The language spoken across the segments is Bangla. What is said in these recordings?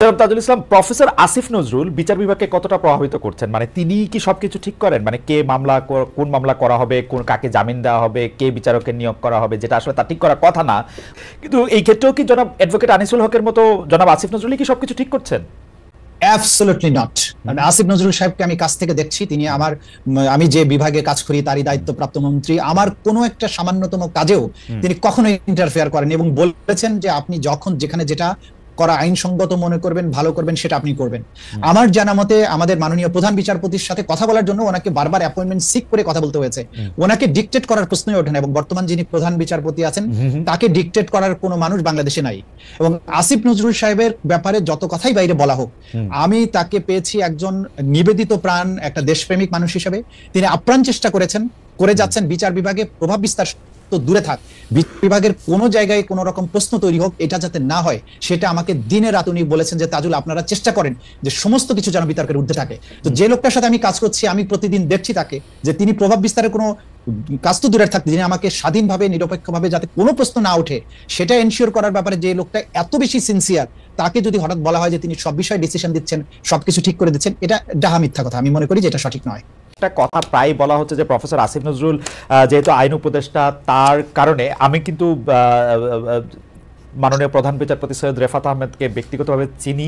তাজুল ইসলাম, প্রফেসর আসিফ নজরুল বিচার বিভাগকে কতটা প্রভাবিত করছেন? মানে তিনি কি সবকিছু ঠিক করেন? মানে কে মামলা, কোন মামলা করা হবে, কোন কাকে জামিন দেওয়া হবে, কে বিচারকের নিয়োগ করা হবে, যেটা আসলে তা ঠিক করার কথা না, কিন্তু এই ক্ষেত্রেও কি জনাব অ্যাডভোকেট আনিসুল হকের মতো জনাব আসিফ নজরুলই কি সবকিছু ঠিক করছেন? Absolutely not. আসিফ নজরুল সাহেবকে আমি কাছ থেকে দেখছি, তিনি আমি যে বিভাগে কাজ করি তারই দায়িত্বপ্রাপ্ত মন্ত্রী। আমার কোনো একটা সামান্যতম কাজেও তিনি কখনোই ইন্টারফেয়ার করেন এবং বলেছেন যে আপনি যখন যেখানে যেটা করা আইনসঙ্গত মনে করবেন, ভালো করবেন, সেটা আপনি করবেন। আমার জানা মতে আমাদের মাননীয় প্রধান বিচারপতির সাথে কথা বলার জন্য ওনাকে বারবার অ্যাপয়েন্টমেন্ট সিক করে কথা বলতে হয়েছে। ওনাকে ডিকটেট করার প্রশ্নই ওঠে না, এবং বর্তমান যিনি প্রধান বিচারপতি আছেন তাকে ডিকটেট করার কোনো মানুষ বাংলাদেশে নাই। এবং আসিফ নজরুল সাহেবের ব্যাপারে যত কথাই বাইরে বলা হোক, আমি তাকে পেয়েছি একজন নিবেদিত প্রাণ, একটা দেশপ্রেমিক মানুষ হিসেবে। তিনি আপ্রাণ চেষ্টা করে যাচ্ছেন বিচার বিভাগে প্রভাব বিস্তার তো দূরে থাক, বিচার বিভাগের কোনো জায়গায় কোনো রকম প্রশ্ন তৈরি হোক, এটা যাতে না হয় সেটা আমাকে দিনে রাত উনি বলেছেন যে তাজুল আপনারা চেষ্টা করেন যে সমস্ত কিছু যেন বিতর্কের ঊর্ধ্বে থাকে। তো যে লোকটার সাথে আমি কাজ করছি, আমি প্রতিদিন দেখছি তাকে যে তিনি প্রভাব বিস্তারের কোনো কাজ তো দূরে থাকতে, যিনি আমাকে স্বাধীনভাবে নিরপেক্ষভাবে যাতে কোনো প্রশ্ন না ওঠে সেটা এনশিওর করার ব্যাপারে যে লোকটা এত বেশি সিনসিয়ার, তাকে যদি হঠাৎ বলা হয় যে তিনি সব বিষয়ে ডিসিশন দিচ্ছেন, সবকিছু ঠিক করে দিচ্ছেন, এটা ডাহা মিথ্যা কথা। আমি মনে করি যে এটা সঠিক নয়। একটা কথা প্রায় বলা হচ্ছে যে প্রফেসর আসিফ নজরুল যেহেতু আইন উপদেষ্টা, তার কারণে আমি কিন্তু মাননীয় প্রধান বিচারপতি সৈয়দ রেফাত আহমেদকে ব্যক্তিগতভাবে চিনি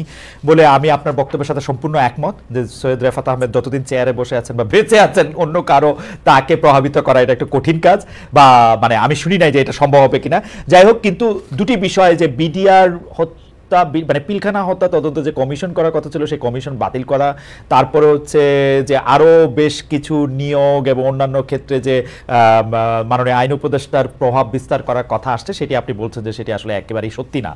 বলে আমি আপনার বক্তব্যের সাথে সম্পূর্ণ একমত যে সৈয়দ রেফাত আহমেদ যতদিন চেয়ারে বসে আছেন বা বেঁচে আছেন, অন্য কারো তাকে প্রভাবিত করা এটা একটা কঠিন কাজ, বা মানে আমি শুনি নাই যে এটা সম্ভব হবে কিনা। যাই হোক, কিন্তু দুটি বিষয়, যে বিডিআর মানে পিলখানা হত্যা তদন্ত যে কমিশন করার কথা ছিল সেই কমিশন বাতিল করা, তারপরে হচ্ছে যে আরো বেশ কিছু নিয়োগ এবং অন্যান্য ক্ষেত্রে যে মাননীয় আইন উপদেষ্টার প্রভাব বিস্তার করার কথা আসছে, সেটি আপনি বলছেন যে সেটি আসলে একেবারেই সত্যি না।